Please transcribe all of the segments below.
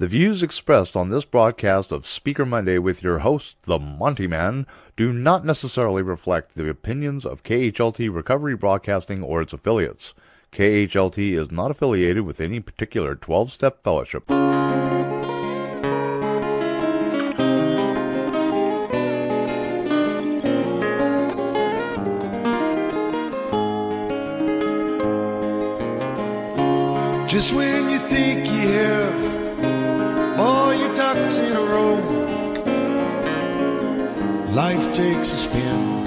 The views expressed on this broadcast of Speaker Monday with your host, the Monty Man, do not necessarily reflect the opinions of KHLT Recovery Broadcasting or its affiliates. KHLT is not affiliated with any particular 12-step fellowship. Just when you think you have all your ducks in a row, life takes a spin.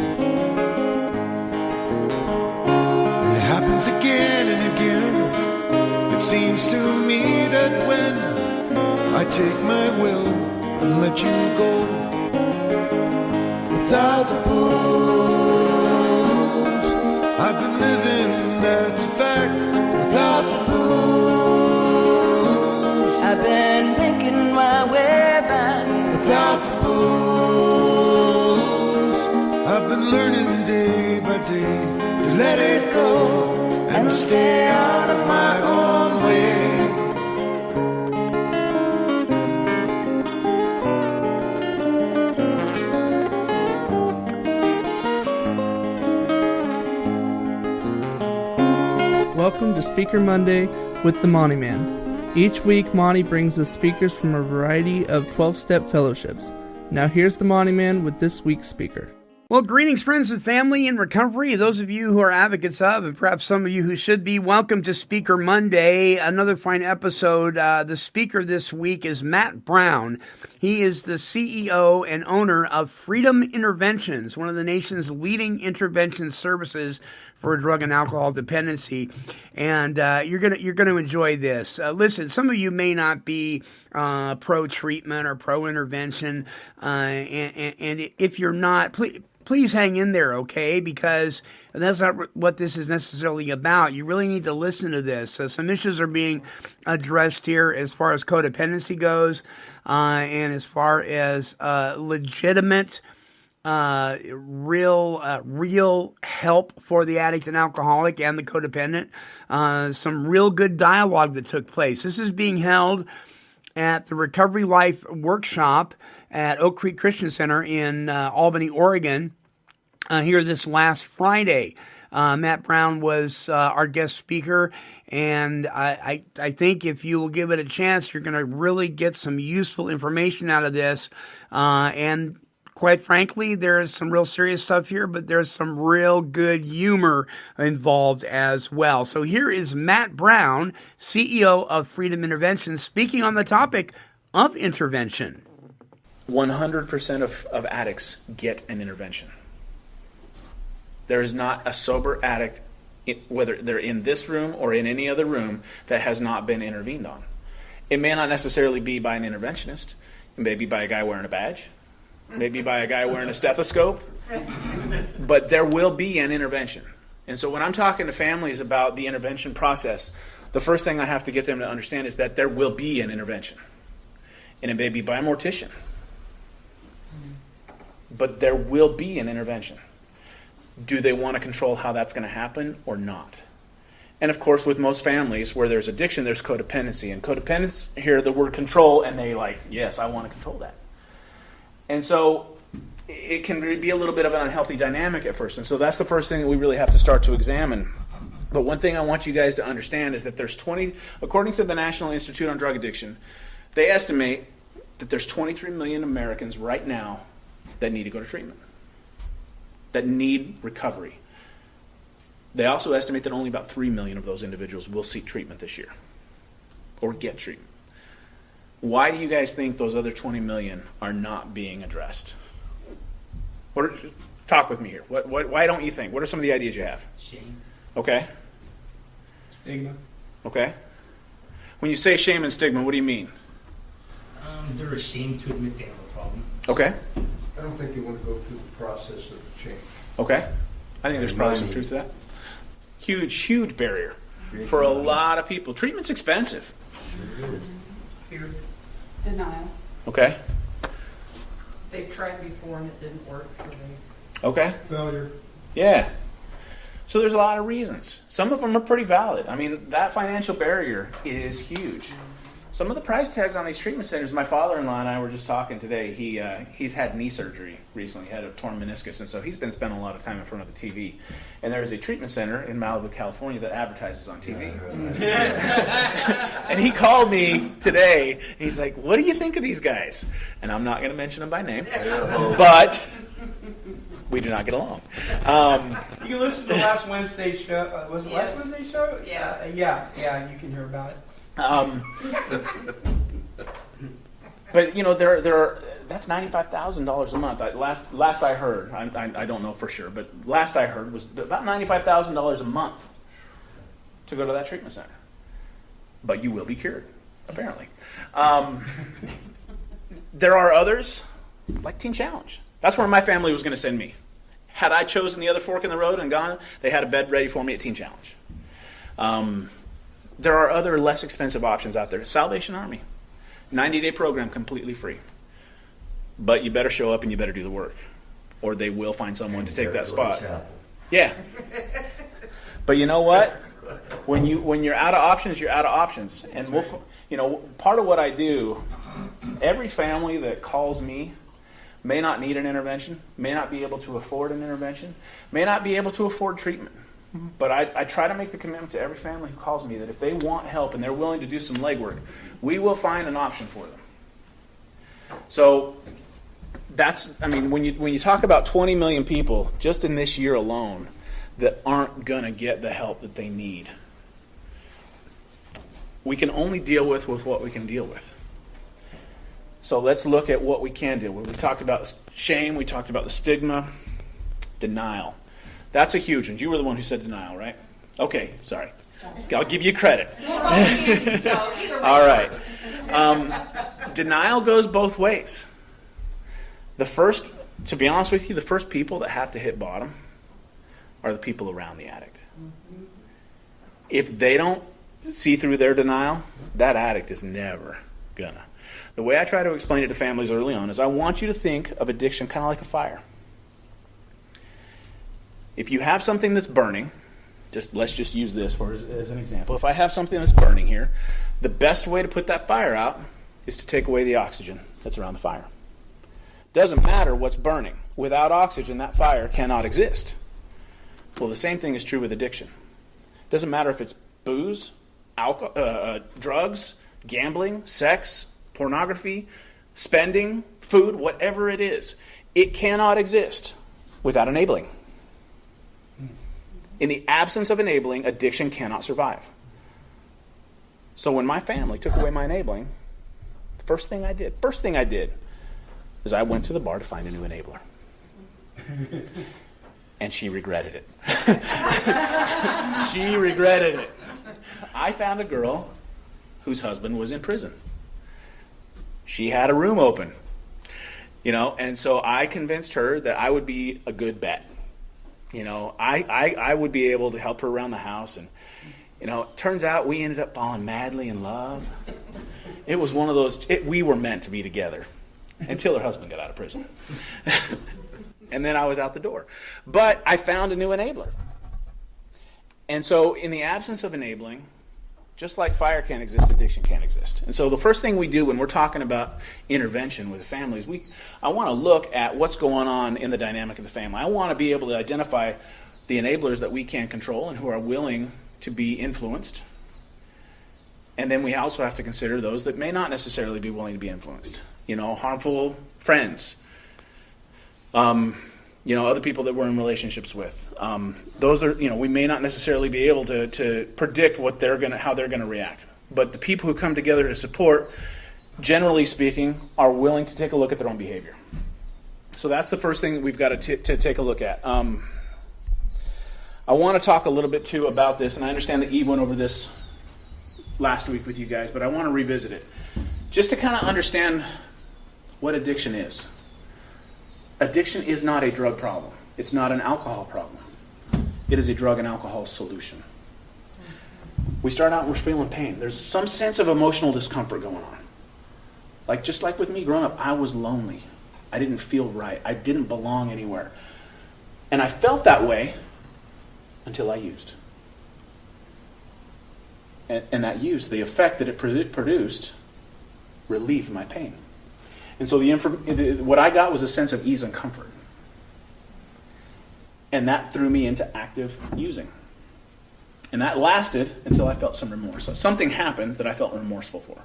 It happens again and again. It seems to me that when I take my will and let you go, without the booze, I've been living, that's a fact, without the booze. I've been making my way back without the booze. I've been learning day by day to let it go and stay out of my own way. Welcome to Speaker Monday with the Monty Man. Each week, Monty brings us speakers from a variety of 12-step fellowships. Now here's the Monty Man with this week's speaker. Well, greetings, friends and family in recovery. Those of you who are advocates of, and perhaps some of you who should be, welcome to Speaker Monday, another fine episode. The speaker this week is Matt Brown. He is the CEO and owner of Freedom Interventions, one of the nation's leading intervention services for drug and alcohol dependency, and you're gonna enjoy this. Listen, some of you may not be pro-treatment or pro-intervention, and if you're not, please hang in there, okay? Because that's not what this is necessarily about. You really need to listen to this. So some issues are being addressed here as far as codependency goes, and as far as legitimate real help for the addict and alcoholic and the codependent. Some real good dialogue that took place. This is being held at the Recovery Life Workshop at Oak Creek Christian Center in Albany, Oregon, here this last Friday. Matt Brown was our guest speaker, and I think if you will give it a chance, you're going to really get some useful information out of this, and quite frankly, there's some real serious stuff here, but there's some real good humor involved as well. So here is Matt Brown, CEO of Freedom Intervention, speaking on the topic of intervention. 100% of addicts get an intervention. There is not a sober addict, whether they're in this room or in any other room, that has not been intervened on. It may not necessarily be by an interventionist. It may be by a guy wearing a badge. Maybe by a guy wearing a stethoscope, but there will be an intervention. And so when I'm talking to families about the intervention process, the first thing I have to get them to understand is that there will be an intervention. And it may be by a mortician, but there will be an intervention. Do they want to control how that's going to happen or not? And of course, with most families where there's addiction, there's codependency. And codependency, hear the word control, and they yes, I want to control that. And so it can be a little bit of an unhealthy dynamic at first. And so that's the first thing that we really have to start to examine. But one thing I want you guys to understand is that there's according to the National Institute on Drug Addiction, they estimate that there's 23 million Americans right now that need to go to treatment, that need recovery. They also estimate that only about 3 million of those individuals will seek treatment this year or get treatment. Why do you guys think those other 20 million are not being addressed? Talk with me here. Why don't you think? What are some of the ideas you have? Shame. Okay. Stigma. Okay. When you say shame and stigma, what do you mean? They're ashamed to admit they have a problem. Okay. I don't think they want to go through the process of change. Okay. I think there's probably some truth to that. Huge barrier for a lot of people. Treatment's expensive. Fear. Denial. Okay. They've tried before and it didn't work, so they... Okay. Failure. Yeah. So there's a lot of reasons. Some of them are pretty valid. I mean, that financial barrier is huge. Some of the price tags on these treatment centers, my father-in-law and I were just talking today. He's had knee surgery recently. He had a torn meniscus, and so he's been spending a lot of time in front of the TV. And there is a treatment center in Malibu, California that advertises on TV. And he called me today. He's like, what do you think of these guys? And I'm not going to mention them by name, but we do not get along. You can listen to the last Wednesday show. Was it last Wednesday show? Yeah. Yeah, you can hear about it. But you know, there are that's $95,000 a month. Last I heard, I don't know for sure, but last I heard was about $95,000 a month to go to that treatment center. But you will be cured, apparently. There are others, like Teen Challenge. That's where my family was going to send me. Had I chosen the other fork in the road and gone, they had a bed ready for me at Teen Challenge. There are other less expensive options out there. Salvation Army, 90-day program, completely free. But you better show up and you better do the work, or they will find someone to take that spot. Yeah. But you know what? When you're out of options, you're out of options. And part of what I do, every family that calls me may not need an intervention, may not be able to afford an intervention, may not be able to afford treatment. But I try to make the commitment to every family who calls me that if they want help and they're willing to do some legwork, we will find an option for them. So when you talk about 20 million people just in this year alone that aren't going to get the help that they need, we can only deal with what we can deal with. So let's look at what we can deal with. We talked about shame, we talked about the stigma, denial. That's a huge one. You were the one who said denial, right? Okay, sorry. I'll give you credit. All right. Denial goes both ways. To be honest with you, the first people that have to hit bottom are the people around the addict. If they don't see through their denial, that addict is never gonna. The way I try to explain it to families early on is I want you to think of addiction kind of like a fire. If you have something that's burning, let's just use this as an example. If I have something that's burning here, the best way to put that fire out is to take away the oxygen that's around the fire. Doesn't matter what's burning. Without oxygen, that fire cannot exist. Well, the same thing is true with addiction. Doesn't matter if it's booze, alcohol, drugs, gambling, sex, pornography, spending, food, whatever it is. It cannot exist without enabling. In the absence of enabling, addiction cannot survive. So when my family took away my enabling, the first thing I did is I went to the bar to find a new enabler. And she regretted it. She regretted it. I found a girl whose husband was in prison. She had a room open. And so I convinced her that I would be a good bet. I would be able to help her around the house. And, it turns out we ended up falling madly in love. It was one of those, we were meant to be together until her husband got out of prison. And then I was out the door. But I found a new enabler. And so in the absence of enabling, just like fire can't exist, addiction can't exist. And so the first thing we do when we're talking about intervention with families, I want to look at what's going on in the dynamic of the family. I want to be able to identify the enablers that we can control and who are willing to be influenced. And then we also have to consider those that may not necessarily be willing to be influenced. Harmful friends. Other people that we're in relationships with. Those are, we may not necessarily be able to predict how they're gonna react. But the people who come together to support, generally speaking, are willing to take a look at their own behavior. So that's the first thing that we've got to take a look at. I want to talk a little bit too about this, and I understand that Eve went over this last week with you guys, but I want to revisit it just to kind of understand what addiction is. Addiction is not a drug problem. It's not an alcohol problem. It is a drug and alcohol solution. We start out and we're feeling pain. There's some sense of emotional discomfort going on. Just like with me growing up, I was lonely. I didn't feel right. I didn't belong anywhere. And I felt that way until I used. And that use, the effect that it produced relieved my pain. And so what I got was a sense of ease and comfort. And that threw me into active using. And that lasted until I felt some remorse. So something happened that I felt remorseful for.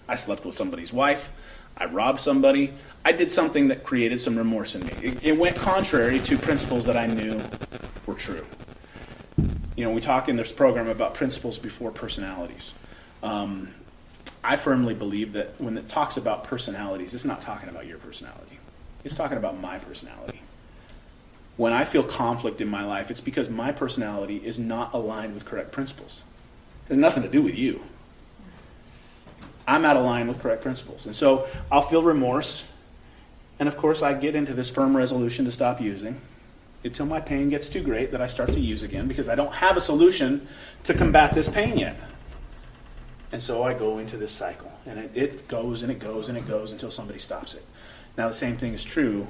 I slept with somebody's wife. I robbed somebody. I did something that created some remorse in me. It went contrary to principles that I knew were true. You know, we talk in this program about principles before personalities. I firmly believe that when it talks about personalities, it's not talking about your personality. It's talking about my personality. When I feel conflict in my life, it's because my personality is not aligned with correct principles. It has nothing to do with you. I'm out of line with correct principles. And so I'll feel remorse. And of course, I get into this firm resolution to stop using until my pain gets too great that I start to use again because I don't have a solution to combat this pain yet. And so I go into this cycle. And it goes and it goes and it goes until somebody stops it. Now, the same thing is true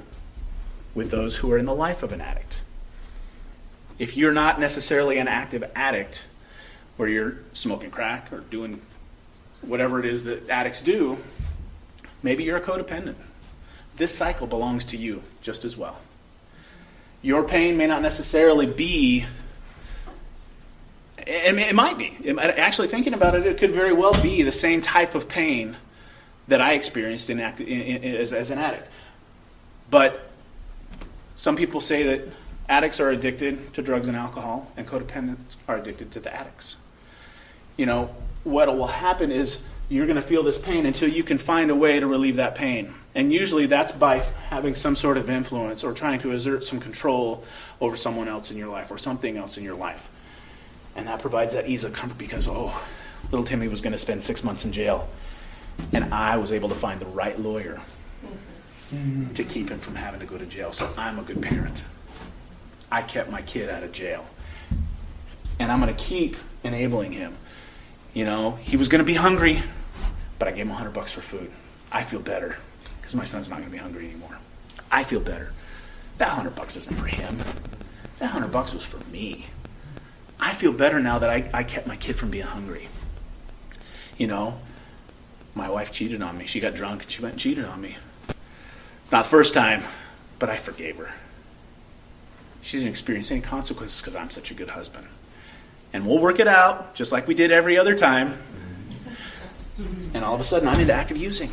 with those who are in the life of an addict. If you're not necessarily an active addict, where you're smoking crack or doing whatever it is that addicts do, maybe you're a codependent. This cycle belongs to you just as well. Your pain may not necessarily be, it might be. Actually, thinking about it, it could very well be the same type of pain that I experienced as an addict. But some people say that addicts are addicted to drugs and alcohol, and codependents are addicted to the addicts. You know, what will happen is you're going to feel this pain until you can find a way to relieve that pain. And usually that's by having some sort of influence or trying to exert some control over someone else in your life or something else in your life. And that provides that ease of comfort because, little Timmy was going to spend 6 months in jail. And I was able to find the right lawyer to keep him from having to go to jail. So I'm a good parent. I kept my kid out of jail. And I'm going to keep enabling him. You know, he was going to be hungry, but I gave him $100 for food. I feel better because my son's not going to be hungry anymore. I feel better. That $100 isn't for him. That $100 was for me. I feel better now that I kept my kid from being hungry. You know, my wife cheated on me. She got drunk and she went and cheated on me. It's not the first time, but I forgave her. She didn't experience any consequences because I'm such a good husband. And we'll work it out, just like we did every other time. And all of a sudden, I'm into active using.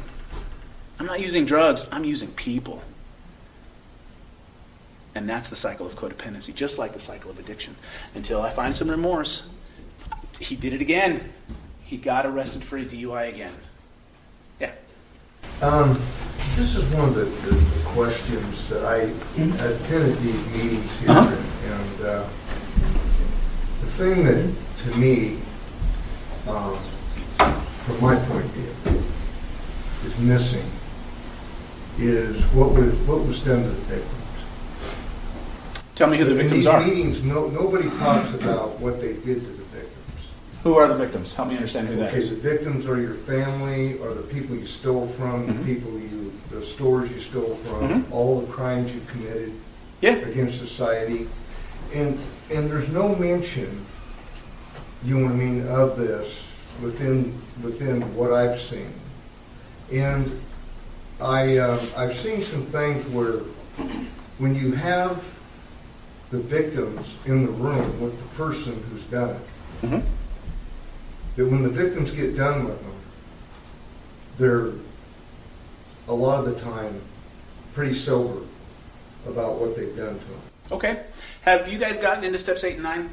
I'm not using drugs, I'm using people. And that's the cycle of codependency, just like the cycle of addiction. Until I find some remorse. He did it again. He got arrested for a DUI again. Yeah. This is one of the questions that I attended these meetings here, and the thing that, to me, from my point of view, is missing is what was done to the victims. Tell me who the victims are. In these meetings, nobody talks about what they did to the victims. Who are the victims? Help me understand who that is. Okay, the victims are your family, or the people you stole from, the stores you stole from, all the crimes you committed against society. And there's no mention, you know what I mean, of this within what I've seen. And I've seen some things where when you have the victims in the room with the person who's done it, that when the victims get done with them, they're a lot of the time pretty sober about what they've done to them. Okay. Have you guys gotten into steps 8 and 9?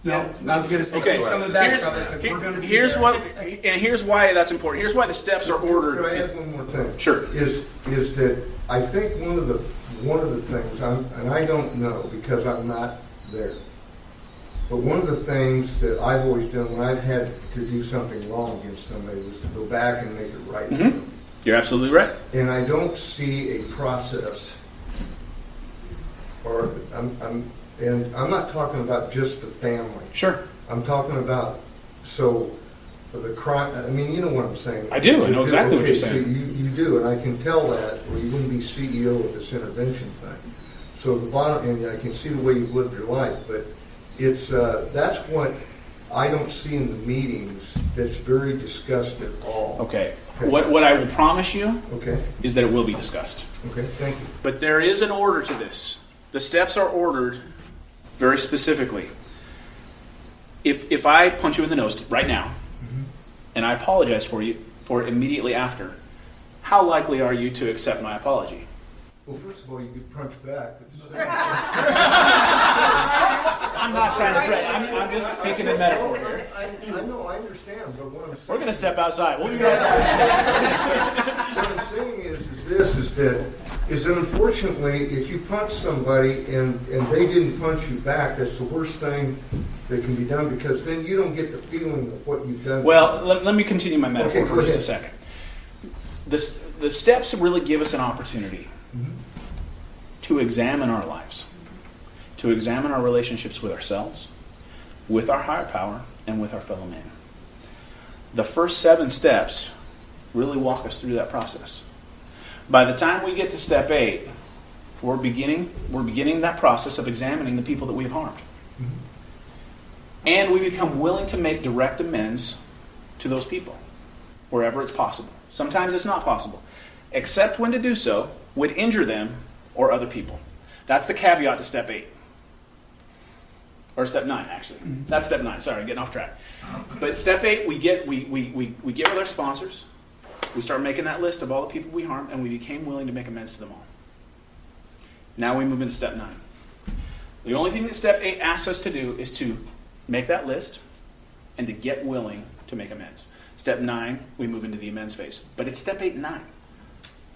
No, I was going to say. Okay. Here's why that's important. Here's why the steps are ordered. Could I add one more thing? Sure. Is that I think one of the things, and I don't know because I'm not there, but one of the things that I've always done when I've had to do something wrong against somebody was to go back and make it right with them. You're absolutely right. And I don't see a process, I'm not talking about just the family. Sure. I'm talking about, the crime, I mean, you know what I'm saying. I do. I know exactly what you're saying. So you do, and I can tell that, or you wouldn't be CEO of this intervention thing. So the bottom, and I can see the way you've lived your life, but it's that's what I don't see in the meetings that's very discussed at all. Okay. Okay. What I will promise you Okay. is that it will be discussed. Okay, thank you. But there is an order to this. The steps are ordered very specifically. If I punch you in the nose right now, and I apologize for it immediately after, how likely are you to accept my apology? Well, first of all, you could punch back. I'm not trying to threaten. I'm just speaking in metaphor here. I know, I understand, but what I'm saying... We're going to step outside. We'll be right back. What I'm saying is that unfortunately, if you punch somebody and they didn't punch you back, that's the worst thing that can be done, because then you don't get the feeling of what you've done. Well, let me continue my metaphor Okay, for just a second. The steps really give us an opportunity to examine our lives, to examine our relationships with ourselves, with our higher power, and with our fellow man. The first 7 steps really walk us through that process. By the time we get to step 8, we're beginning that process of examining the people that we've harmed. And we become willing to make direct amends to those people, wherever it's possible. Sometimes it's not possible, except when to do so would injure them or other people. That's the caveat to step 8. Or step 9, actually. That's step 9. Sorry, getting off track. But step 8, we get with our sponsors. We start making that list of all the people we harmed, and we became willing to make amends to them all. Now we move into step 9. The only thing that step 8 asks us to do is to make that list and to get willing to make amends. Step 9, we move into the amends phase. But it's step 8 and 9.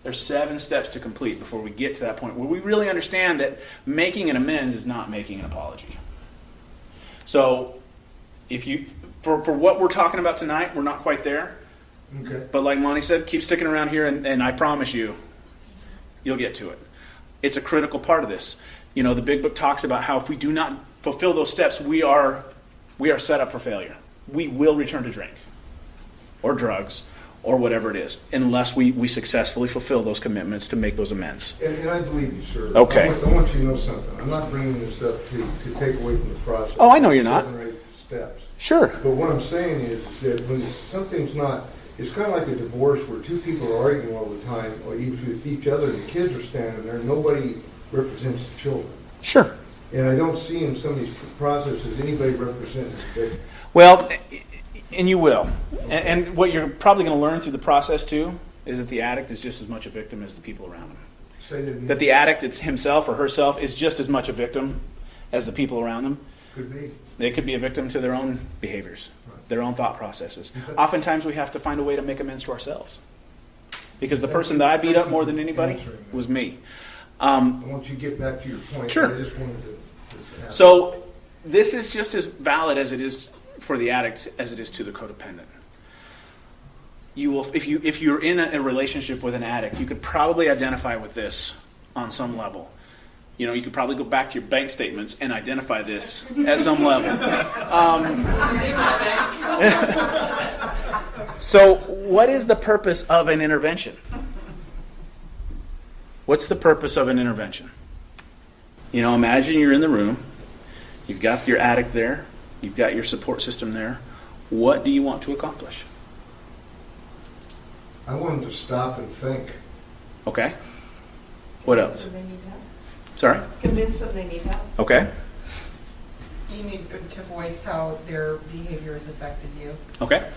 There's 7 steps to complete before we get to that point where we really understand that making an amends is not making an apology. So, for what we're talking about tonight, we're not quite there. Okay. But like Monty said, keep sticking around here, and I promise you'll get to it. It's a critical part of this. You know, the Big Book talks about how if we do not fulfill those steps, we are set up for failure. We will return to drink or drugs or whatever it is, unless we successfully fulfill those commitments to make those amends. And I believe you, sir. Okay. I want you to know something. I'm not bringing this up to take away from the process. Oh, I know you're not. 7 or 8 steps. Sure. But what I'm saying is that when something's not, it's kind of like a divorce where 2 people are arguing all the time, or even with each other, the kids are standing there, nobody represents the children. Sure. And I don't see in some of these processes anybody representing the victim. Well, and you will. And what you're probably going to learn through the process, too, is that the addict is just as much a victim as the people around him. Say that again. That the addict, it's himself or herself, is just as much a victim as the people around them. Could be. They could be a victim to their own behaviors, Right. their own thought processes. Okay. Oftentimes we have to find a way to make amends to ourselves. Because the person that I beat up more than anybody was me. I want you to get back to your point. Sure. I just wanted to ask. So this is just as valid as it is for the addict as it is to the codependent. You will, if you're in a relationship with an addict, you could probably identify with this on some level. You know, you could probably go back to your bank statements and identify this at some level. So, what is the purpose of an intervention? What's the purpose of an intervention? You know, imagine you're in the room. You've got your addict there. You've got your support system there. What do you want to accomplish? I want them to stop and think. Okay. What else? So they need help. Sorry? Convince them they need help. Okay. You need to voice how their behavior has affected you. Okay.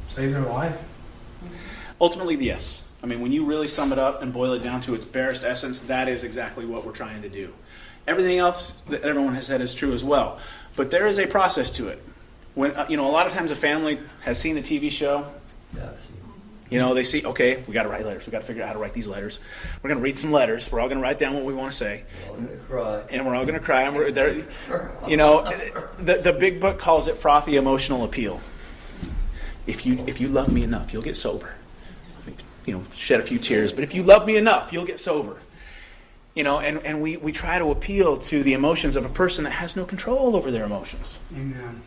Save their life. Ultimately, yes. I mean, when you really sum it up and boil it down to its barest essence, that is exactly what we're trying to do. Everything else that everyone has said is true as well. But there is a process to it. When a lot of times a family has seen the TV show. You know, they see, okay, we got to write letters. We got to figure out how to write these letters. We're going to read some letters. We're all going to write down what we want to say. And we're all going to cry. And the Big Book calls it frothy emotional appeal. If you love me enough, you'll get sober. Shed a few tears. But if you love me enough, you'll get sober. And we try to appeal to the emotions of a person that has no control over their emotions. Amen.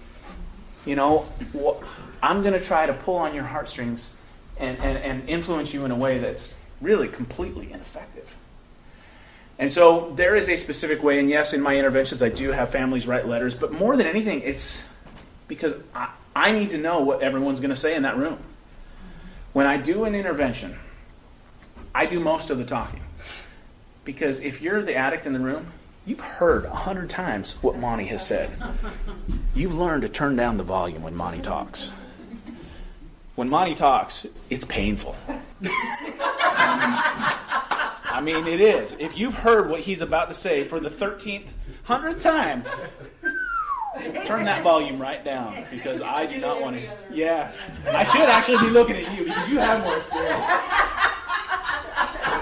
I'm going to try to pull on your heartstrings and influence you in a way that's really completely ineffective. And so there is a specific way, and yes, in my interventions I do have families write letters, but more than anything, it's because I need to know what everyone's going to say in that room. When I do an intervention, I do most of the talking. Because if you're the addict in the room, you've heard 100 times what Monty has said. You've learned to turn down the volume when Monty talks. When Monty talks, it's painful. I mean, it is. If you've heard what he's about to say for the 100th time, turn that volume right down, because I do not want to. Yeah, I should actually be looking at you because you have more experience.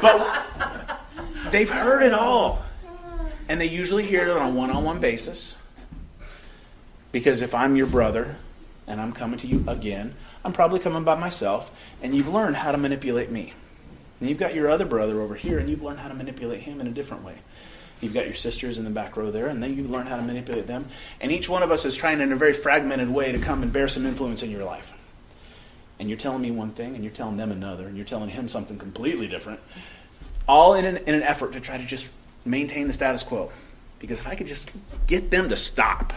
But they've heard it all, and they usually hear it on a one-on-one basis. Because if I'm your brother and I'm coming to you again, I'm probably coming by myself, and you've learned how to manipulate me. And you've got your other brother over here, and you've learned how to manipulate him in a different way. You've got your sisters in the back row there, and then you learn how to manipulate them. And each one of us is trying in a very fragmented way to come and bear some influence in your life. And you're telling me one thing, and you're telling them another, and you're telling him something completely different, all in an effort to try to just maintain the status quo. Because if I could just get them to stop,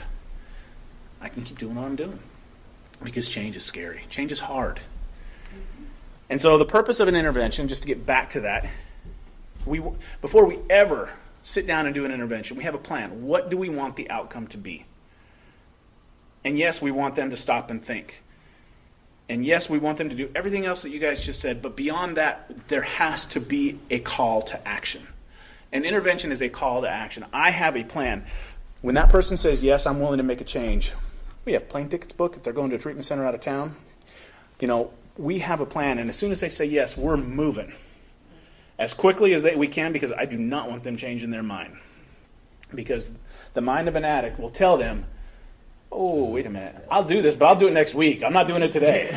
I can keep doing what I'm doing. Because change is scary. Change is hard. And so the purpose of an intervention, just to get back to that, before we ever sit down and do an intervention, we have a plan. What do we want the outcome to be? And yes, we want them to stop and think. And yes, we want them to do everything else that you guys just said, but beyond that, there has to be a call to action. An intervention is a call to action. I have a plan. When that person says, yes, I'm willing to make a change, we have plane tickets booked if they're going to a treatment center out of town. We have a plan, and as soon as they say yes, we're moving as quickly as we can, because I do not want them changing their mind. Because the mind of an addict will tell them, oh, wait a minute, I'll do this, but I'll do it next week. I'm not doing it today.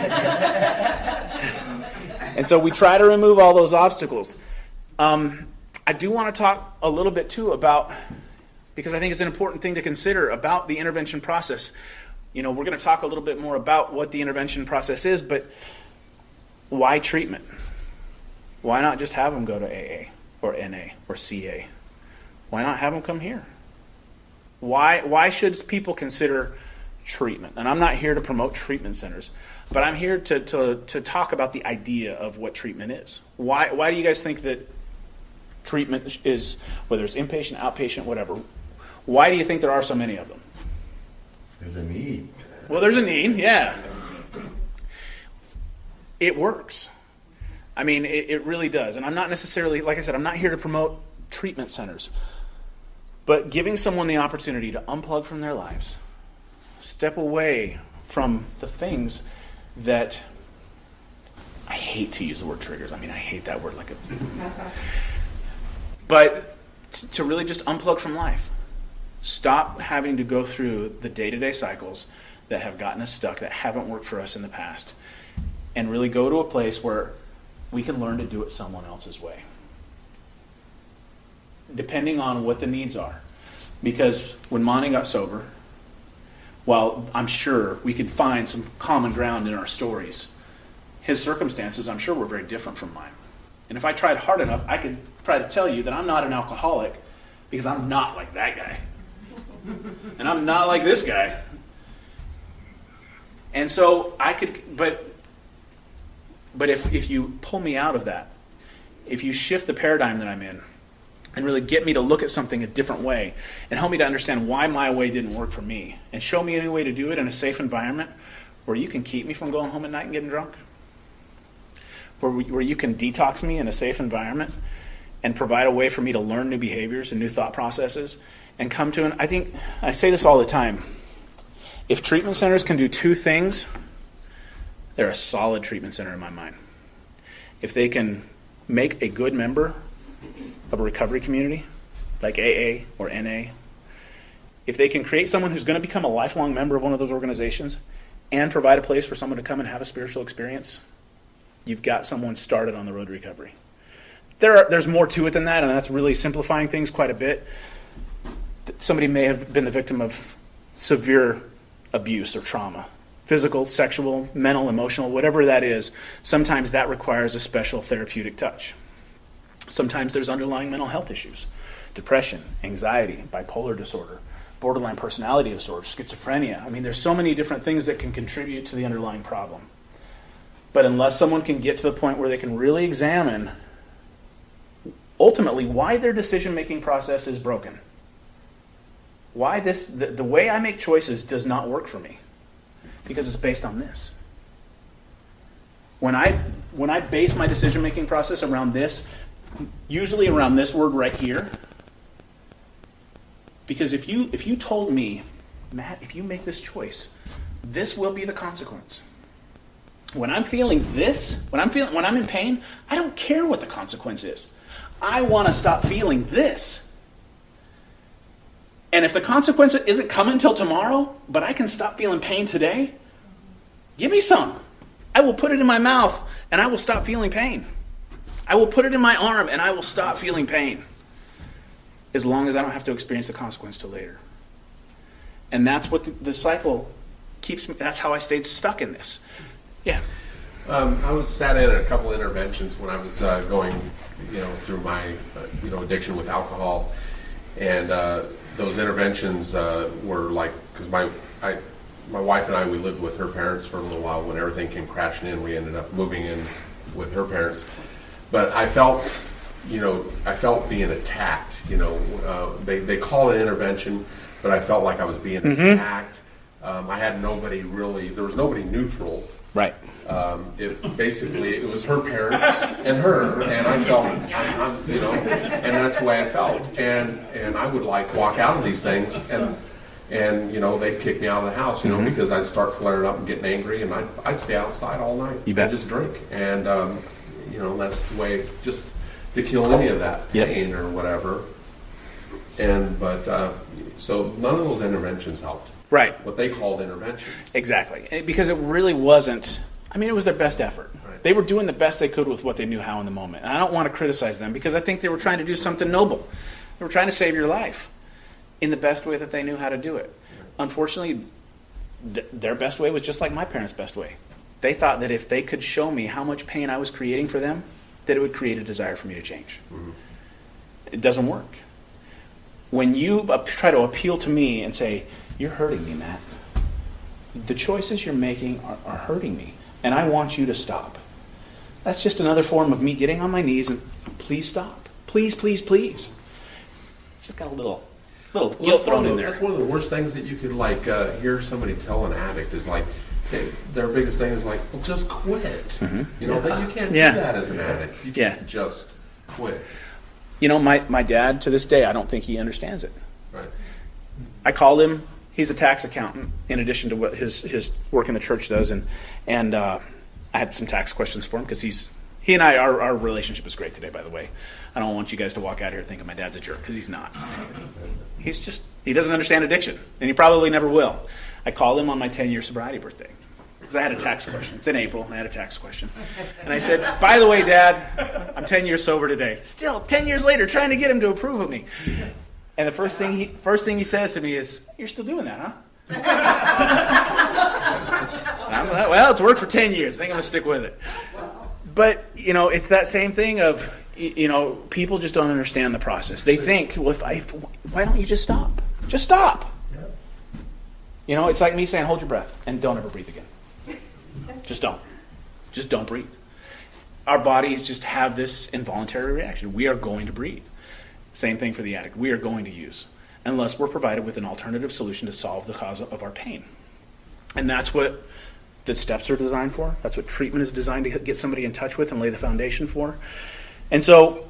And so we try to remove all those obstacles. I do want to talk a little bit, too, about, because I think it's an important thing to consider about the intervention process. We're going to talk a little bit more about what the intervention process is, but why treatment? Why not just have them go to AA or NA or CA? Why not have them come here? Why should people consider treatment? And I'm not here to promote treatment centers, but I'm here to talk about the idea of what treatment is. Why do you guys think that treatment is, whether it's inpatient, outpatient, whatever, why do you think there are so many of them? There's a need. Well, there's a need, yeah. It works. I mean, it really does. And I'm not necessarily, like I said, I'm not here to promote treatment centers. But giving someone the opportunity to unplug from their lives, step away from the things that, I hate to use the word triggers. I mean, I hate that word but to really just unplug from life. Stop having to go through the day-to-day cycles that have gotten us stuck, that haven't worked for us in the past, and really go to a place where we can learn to do it someone else's way, depending on what the needs are. Because when Monty got sober, while I'm sure we could find some common ground in our stories, his circumstances, I'm sure, were very different from mine. And if I tried hard enough, I could try to tell you that I'm not an alcoholic, because I'm not like that guy. And I'm not like this guy. And so I could, but if you pull me out of that, if you shift the paradigm that I'm in, and really get me to look at something a different way, and help me to understand why my way didn't work for me, and show me any way to do it in a safe environment where you can keep me from going home at night and getting drunk, where you can detox me in a safe environment and provide a way for me to learn new behaviors and new thought processes, and come to I think, I say this all the time, if treatment centers can do two things, they're a solid treatment center in my mind. If they can make a good member of a recovery community, like AA or NA, if they can create someone who's going to become a lifelong member of one of those organizations and provide a place for someone to come and have a spiritual experience, you've got someone started on the road to recovery. There's more to it than that, and that's really simplifying things quite a bit. Somebody may have been the victim of severe abuse or trauma, physical, sexual, mental, emotional, whatever that is. Sometimes that requires a special therapeutic touch. Sometimes there's underlying mental health issues, depression, anxiety, bipolar disorder, borderline personality disorder, schizophrenia. I mean, there's so many different things that can contribute to the underlying problem. But unless someone can get to the point where they can really examine ultimately why their decision-making process is broken, why the way I make choices does not work for me, because it's based on this. When I base my decision-making process around this, usually around this word right here, because if you told me, Matt, if you make this choice, this will be the consequence. When I'm feeling this, when I'm in pain, I don't care what the consequence is. I want to stop feeling this. And if the consequence isn't coming till tomorrow, but I can stop feeling pain today, give me some. I will put it in my mouth and I will stop feeling pain. I will put it in my arm and I will stop feeling pain. As long as I don't have to experience the consequence till later. And that's what the cycle keeps me, that's how I stayed stuck in this. Yeah. I was sat in a couple interventions when I was going, through my, addiction with alcohol, and those interventions were like, because my wife and I, we lived with her parents for a little while. When everything came crashing in, we ended up moving in with her parents. But I felt being attacked. They call it intervention, but I felt like I was being attacked. I had nobody really. There was nobody neutral. Right. It was her parents and her, and I felt, and that's the way I felt. And I would walk out of these things, and they'd kick me out of the house, because I'd start flaring up and getting angry, and I'd stay outside all night and just drink. And that's the way, just to kill any of that pain or whatever. So none of those interventions helped. Right. What they called interventions. Exactly. Because it really wasn't, it was their best effort. Right. They were doing the best they could with what they knew how in the moment. And I don't want to criticize them because I think they were trying to do something noble. They were trying to save your life in the best way that they knew how to do it. Right. Unfortunately, their best way was just like my parents' best way. They thought that if they could show me how much pain I was creating for them, that it would create a desire for me to change. Mm-hmm. It doesn't work. When you try to appeal to me and say, you're hurting me, Matt. The choices you're making are hurting me, and I want you to stop. That's just another form of me getting on my knees and please stop. Please, please, please. It's just got a little guilt thrown in there. That's one of the worst things that you could hear somebody tell an addict is their biggest thing is well, just quit. Mm-hmm. You can't do that as an addict. You can't just quit. My dad, to this day, I don't think he understands it. Right. I called him. He's a tax accountant in addition to what his work in the church does. And I had some tax questions for him because he and I, our relationship is great today, by the way. I don't want you guys to walk out here thinking my dad's a jerk, because he's not. He doesn't understand addiction, and he probably never will. I called him on my 10-year sobriety birthday because I had a tax question. It's in April, and I had a tax question. And I said, by the way, Dad, I'm 10 years sober today. Still, 10 years later, trying to get him to approve of me. And the first thing he says to me is, "You're still doing that, huh?" Well, it's worked for 10 years. I think I'm going to stick with it. But, it's that same thing of, people just don't understand the process. They think, well, why don't you just stop? Just stop. It's like me saying, hold your breath and don't ever breathe again. Just don't. Just don't breathe. Our bodies just have this involuntary reaction. We are going to breathe. Same thing for the addict. We are going to use, unless we're provided with an alternative solution to solve the cause of our pain. And that's what the steps are designed for. That's what treatment is designed to get somebody in touch with and lay the foundation for. And so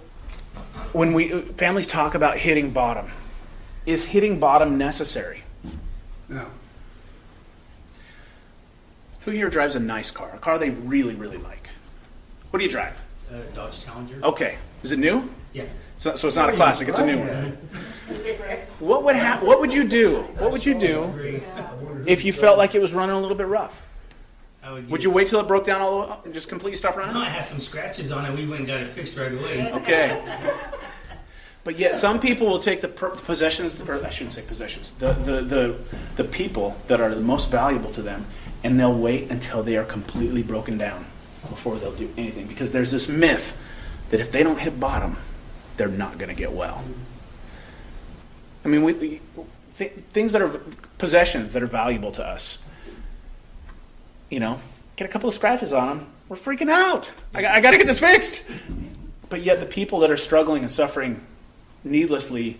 when families talk about hitting bottom, is hitting bottom necessary? No. Who here drives a nice car? A car they really, really like? What do you drive? Dodge Challenger. Okay. Is it new? Yeah. So it's not a classic, it's a new one. What would you do? What would you do if you felt like it was running a little bit rough? Would you wait till it broke down all the way and just completely stop running? No, I had some scratches on it. We went and got it fixed right away. Okay. But yet some people will take the possessions, or I shouldn't say possessions, the people that are the most valuable to them, and they'll wait until they are completely broken down before they'll do anything. Because there's this myth that if they don't hit bottom, they're not going to get well. I mean, things that are possessions that are valuable to us, get a couple of scratches on them, We're freaking out. I got to get this fixed. But yet the people that are struggling and suffering needlessly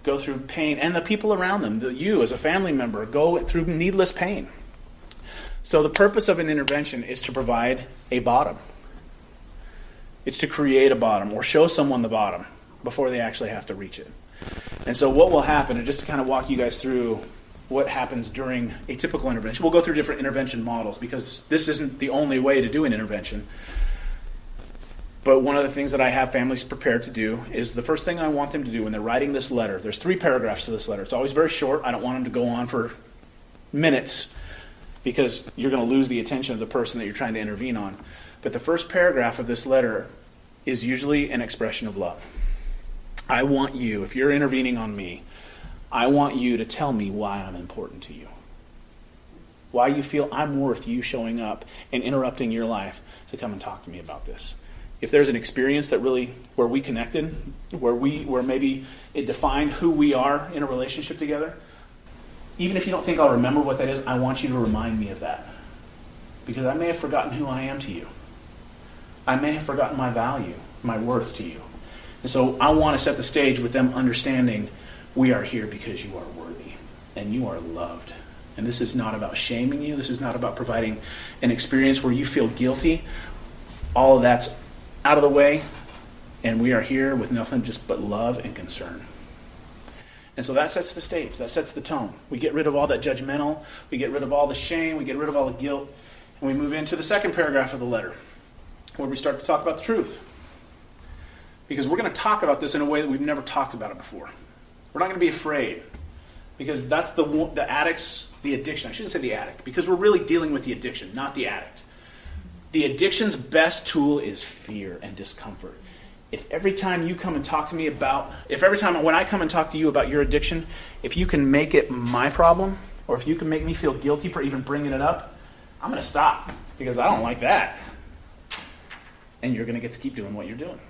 go through pain, and the people around them, you as a family member, go through needless pain. So the purpose of an intervention is to provide a bottom. It's to create a bottom or show someone the bottom before they actually have to reach it. And so what will happen, and just to kind of walk you guys through what happens during a typical intervention, we'll go through different intervention models because this isn't the only way to do an intervention. But one of the things that I have families prepared to do is the first thing I want them to do when they're writing this letter, there's 3 paragraphs to this letter. It's always very short. I don't want them to go on for minutes because you're going to lose the attention of the person that you're trying to intervene on. But the first paragraph of this letter is usually an expression of love. I want you, if you're intervening on me, I want you to tell me why I'm important to you. Why you feel I'm worth you showing up and interrupting your life to come and talk to me about this. If there's an experience that really, where we connected, where maybe it defined who we are in a relationship together, even if you don't think I'll remember what that is, I want you to remind me of that. Because I may have forgotten who I am to you. I may have forgotten my value, my worth to you. And so I want to set the stage with them understanding we are here because you are worthy and you are loved. And this is not about shaming you. This is not about providing an experience where you feel guilty. All of that's out of the way, and we are here with nothing just but love and concern. And so that sets the stage. That sets the tone. We get rid of all that judgmental. We get rid of all the shame. We get rid of all the guilt. And we move into the second paragraph of the letter, where we start to talk about the truth. Because we're going to talk about this in a way that we've never talked about it before. We're not going to be afraid. Because that's the addict's, the addiction. I shouldn't say the addict, because we're really dealing with the addiction, not the addict. The addiction's best tool is fear and discomfort. If every time you come and talk to me about, when I come and talk to you about your addiction, if you can make it my problem, or if you can make me feel guilty for even bringing it up, I'm going to stop, because I don't like that. And you're going to get to keep doing what you're doing.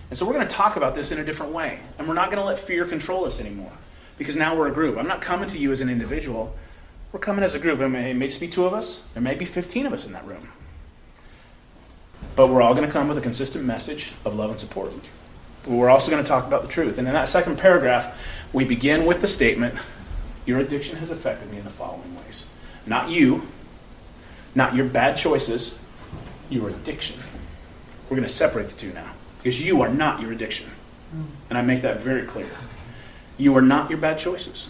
And so we're going to talk about this in a different way. And we're not going to let fear control us anymore. Because now we're a group. I'm not coming to you as an individual. We're coming as a group. It may just be 2 of us. There may be 15 of us in that room. But we're all going to come with a consistent message of love and support. But we're also going to talk about the truth. And in that second paragraph, we begin with the statement, your addiction has affected me in the following ways. Not you, not your bad choices, your addiction. We're going to separate the two now. Because you are not your addiction. And I make that very clear. You are not your bad choices.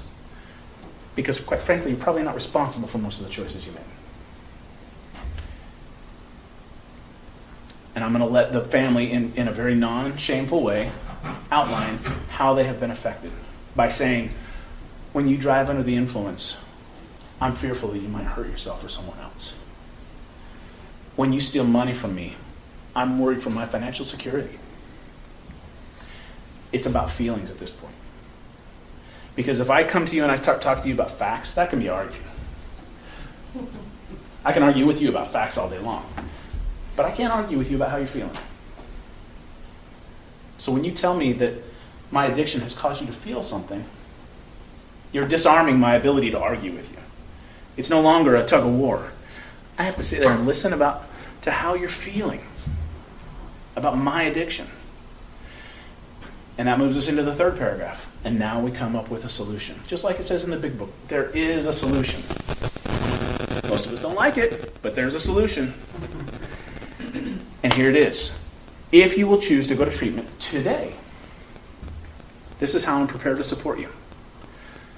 Because quite frankly, you're probably not responsible for most of the choices you made. And I'm going to let the family, in a very non-shameful way, outline how they have been affected. By saying, when you drive under the influence, I'm fearful that you might hurt yourself or someone else. When you steal money from me, I'm worried for my financial security. It's about feelings at this point. Because if I come to you and I talk to you about facts, that can be argued. I can argue with you about facts all day long. But I can't argue with you about how you're feeling. So when you tell me that my addiction has caused you to feel something, you're disarming my ability to argue with you. It's no longer a tug of war. I have to sit there and listen to how you're feeling about my addiction. And that moves us into the third paragraph. And now we come up with a solution. Just like it says in the big book, there is a solution. Most of us don't like it, but there's a solution. And here it is. If you will choose to go to treatment today, this is how I'm prepared to support you.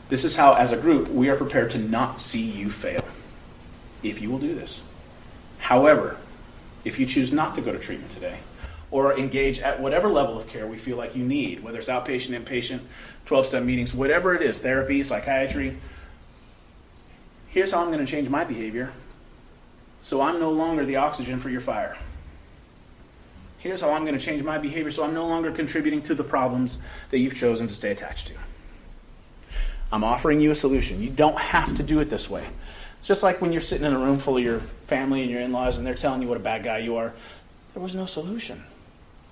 This is how, as a group, we are prepared to not see you fail. If you will do this. However, if you choose not to go to treatment today, or engage at whatever level of care we feel like you need, whether it's outpatient, inpatient, 12-step meetings, whatever it is, therapy, psychiatry, here's how I'm going to change my behavior so I'm no longer the oxygen for your fire. Here's how I'm going to change my behavior so I'm no longer contributing to the problems that you've chosen to stay attached to. I'm offering you a solution. You don't have to do it this way. Just like when you're sitting in a room full of your family and your in-laws and they're telling you what a bad guy you are, there was no solution.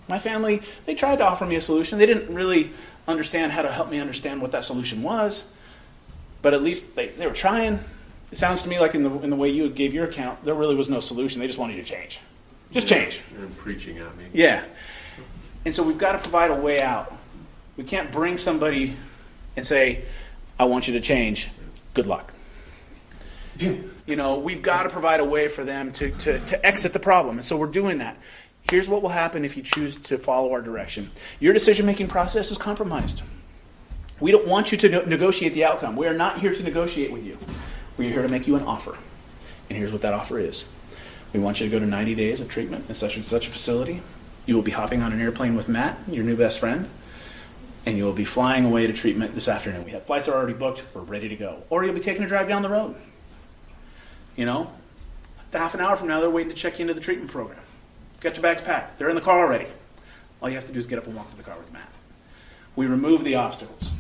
My family, they tried to offer me a solution. They didn't really understand how to help me understand what that solution was, but at least they were trying. It sounds to me like in the way you gave your account, there really was no solution. They just wanted you to change. Just change. And preaching at me. Yeah. And so we've got to provide a way out. We can't bring somebody and say, I want you to change. Good luck. You know, we've got to provide a way for them to exit the problem. And so we're doing that. Here's what will happen if you choose to follow our direction. Your decision-making process is compromised. We don't want you to negotiate the outcome. We are not here to negotiate with you. We are here to make you an offer. And here's what that offer is. We want you to go to 90 days of treatment in such and such a facility. You will be hopping on an airplane with Matt, your new best friend, and you will be flying away to treatment this afternoon. We have flights are already booked. We're ready to go. Or you'll be taking a drive down the road. You know, half an hour from now, they're waiting to check you into the treatment program. Got your bags packed. They're in the car already. All you have to do is get up and walk to the car with Matt. We remove the obstacles.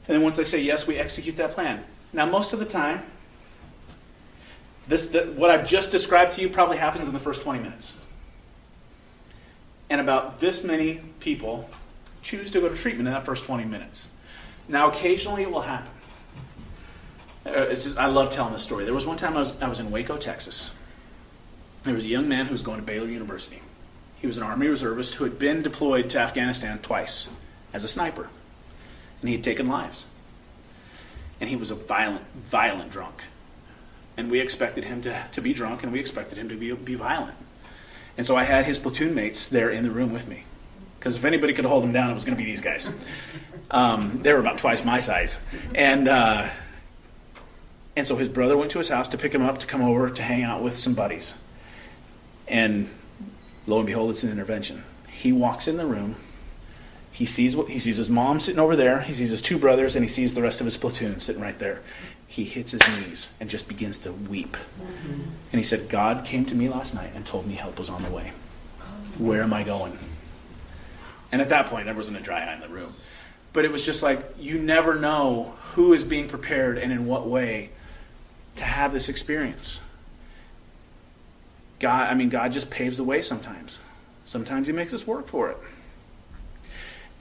And then once they say yes, we execute that plan. Now, most of the time, what I've just described to you probably happens in the first 20 minutes. And about this many people choose to go to treatment in that first 20 minutes. Now, occasionally it will happen. I love telling this story. There was one time I was in Waco, Texas. There was a young man who was going to Baylor University. He was an Army reservist who had been deployed to Afghanistan twice as a sniper. And he had taken lives. And he was a violent drunk. And we expected him to be drunk, and we expected him to be violent. And so I had his platoon mates there in the room with me. Because if anybody could hold him down, it was going to be these guys. They were about twice my size. And so his brother went to his house to pick him up to come over to hang out with some buddies. And lo and behold, it's an intervention. He walks in the room. He sees his mom sitting over there. He sees his two brothers, and he sees the rest of his platoon sitting right there. He hits his knees and just begins to weep. Mm-hmm. And he said, God came to me last night and told me help was on the way. Where am I going? And at that point, there wasn't a dry eye in the room. But it was just like, you never know who is being prepared and in what way to have this experience. God just paves the way sometimes. Sometimes he makes us work for it.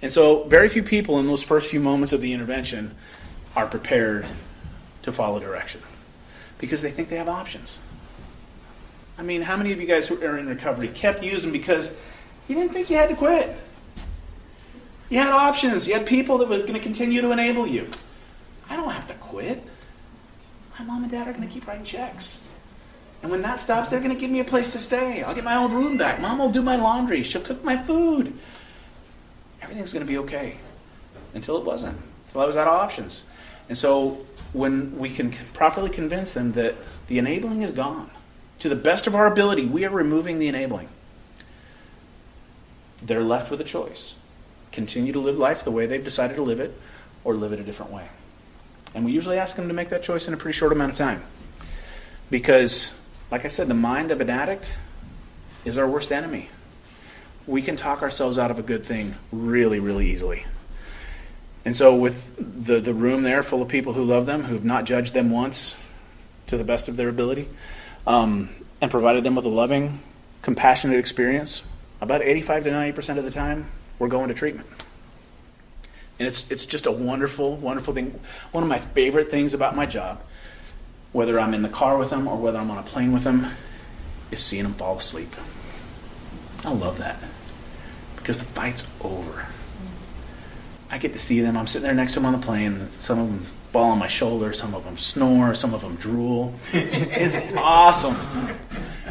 And so very few people in those first few moments of the intervention are prepared to follow direction because they think they have options. I mean, how many of you guys who are in recovery kept using because you didn't think you had to quit? You had options. You had people that were going to continue to enable you. I don't have to quit. My mom and dad are going to keep writing checks. And when that stops, they're going to give me a place to stay. I'll get my old room back. Mom will do my laundry. She'll cook my food. Everything's going to be okay. Until it wasn't. Until I was out of options. And so when we can properly convince them that the enabling is gone, to the best of our ability, we are removing the enabling. They're left with a choice. Continue to live life the way they've decided to live it, or live it a different way. And we usually ask them to make that choice in a pretty short amount of time. Because, like I said, the mind of an addict is our worst enemy. We can talk ourselves out of a good thing really, really easily. And so with the room there full of people who love them, who've not judged them once to the best of their ability, and provided them with a loving, compassionate experience, about 85 to 90% of the time, we're going to treatment. And it's just a wonderful, wonderful thing. One of my favorite things about my job, whether I'm in the car with them or whether I'm on a plane with them, is seeing them fall asleep. I love that. Because the fight's over. I get to see them. I'm sitting there next to them on the plane, and some of them fall on my shoulder, some of them snore, some of them drool. It's awesome.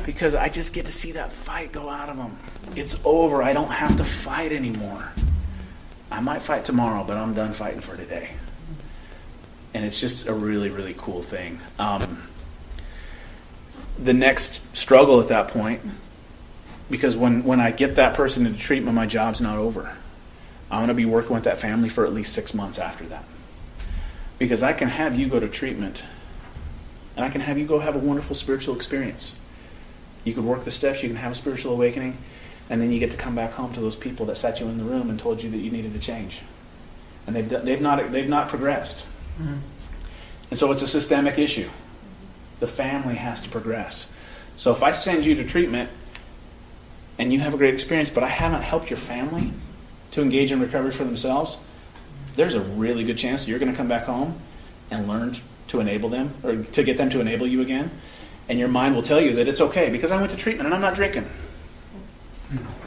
Because I just get to see that fight go out of them. It's over. I don't have to fight anymore. I might fight tomorrow, but I'm done fighting for today. And it's just a really, really cool thing. The next struggle at that point, because when I get that person into treatment, my job's not over. I'm going to be working with that family for at least 6 months after that. Because I can have you go to treatment, and I can have you go have a wonderful spiritual experience. You can work the steps, you can have a spiritual awakening, and then you get to come back home to those people that sat you in the room and told you that you needed to change. And they've not progressed. Mm-hmm. And so it's a systemic issue. The family has to progress. So if I send you to treatment and you have a great experience, but I haven't helped your family to engage in recovery for themselves, there's a really good chance you're going to come back home and learn to enable them, or to get them to enable you again. And your mind will tell you that it's okay because I went to treatment and I'm not drinking.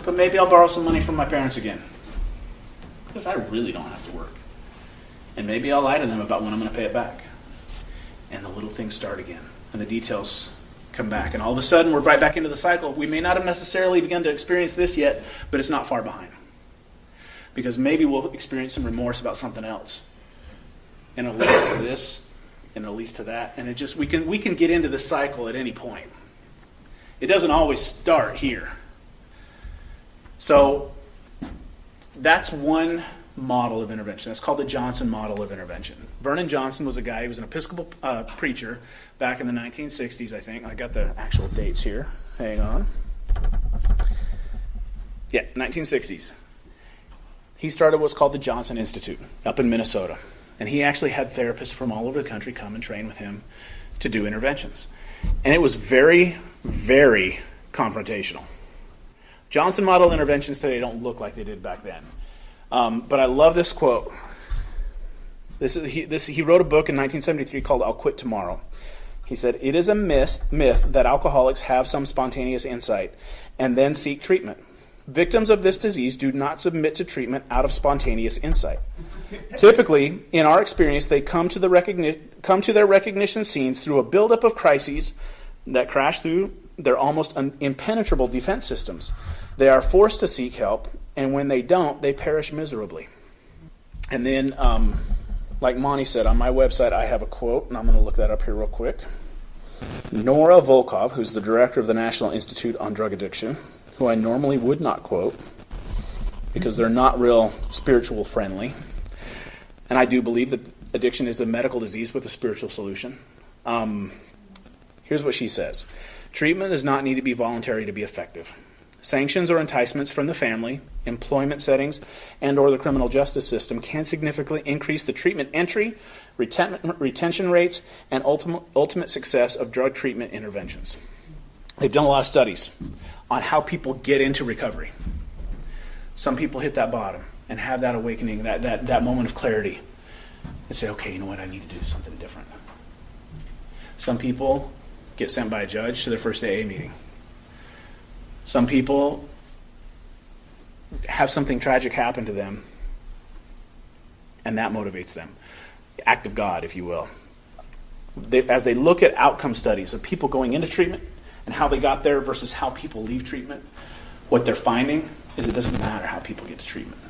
But maybe I'll borrow some money from my parents again because I really don't have to work. And maybe I'll lie to them about when I'm going to pay it back. And the little things start again. And the details come back. And all of a sudden, we're right back into the cycle. We may not have necessarily begun to experience this yet, but it's not far behind. Because maybe we'll experience some remorse about something else. And it leads to this, and it leads to that. And it just, we can get into the cycle at any point. It doesn't always start here. So that's one model of intervention. It's called the Johnson model of intervention. Vernon Johnson was a guy, he was an Episcopal preacher back in the 1960s, I think. I got the actual dates here. Hang on. Yeah, 1960s. He started what's called the Johnson Institute up in Minnesota. And he actually had therapists from all over the country come and train with him to do interventions. And it was very, very confrontational. Johnson model interventions today don't look like they did back then. But I love this quote. He wrote a book in 1973 called I'll Quit Tomorrow. He said, "It is a myth that alcoholics have some spontaneous insight and then seek treatment. Victims of this disease do not submit to treatment out of spontaneous insight. Typically, in our experience, they come to their recognition scenes through a buildup of crises that crash through their almost impenetrable defense systems. They are forced to seek help, and when they don't, they perish miserably." And then, like Monty said, on my website I have a quote, and I'm going to look that up here real quick. Nora Volkov, who's the director of the National Institute on Drug Addiction, who I normally would not quote because they're not real spiritual friendly. And I do believe that addiction is a medical disease with a spiritual solution. Here's what she says. "Treatment does not need to be voluntary to be effective. Sanctions or enticements from the family, employment settings, and or the criminal justice system can significantly increase the treatment entry, retention rates, and ultimate success of drug treatment interventions." They've done a lot of studies on how people get into recovery. Some people hit that bottom and have that awakening, that moment of clarity, and say, okay, you know what, I need to do something different. Some people get sent by a judge to their first AA meeting. Some people have something tragic happen to them, and that motivates them. The act of God, if you will. As they look at outcome studies of people going into treatment and how they got there versus how people leave treatment, what they're finding is it doesn't matter how people get to treatment.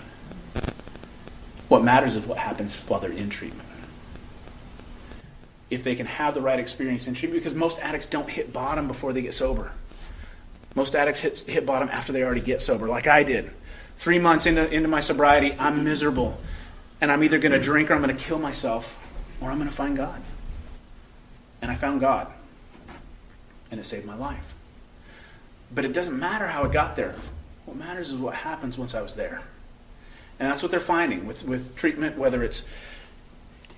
What matters is what happens while they're in treatment. If they can have the right experience in treatment, because most addicts don't hit bottom before they get sober. Most addicts hit bottom after they already get sober, like I did. 3 months into my sobriety, I'm miserable. And I'm either going to drink or I'm going to kill myself, or I'm going to find God. And I found God. And it saved my life. But it doesn't matter how it got there. What matters is what happens once I was there. And that's what they're finding with treatment, whether it's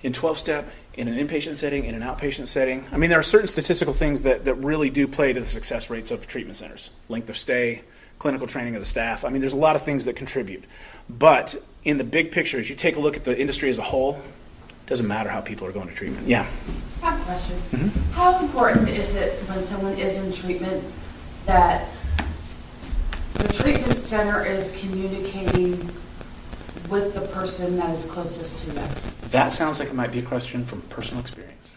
in 12-step, in an inpatient setting, in an outpatient setting. I mean, there are certain statistical things that really do play to the success rates of treatment centers. Length of stay, clinical training of the staff. I mean, there's a lot of things that contribute. But in the big picture, as you take a look at the industry as a whole, it doesn't matter how people are going to treatment. Yeah? I have a question. How important is it when someone is in treatment that the treatment center is communicating with the person that is closest to them? That sounds like it might be a question from personal experience.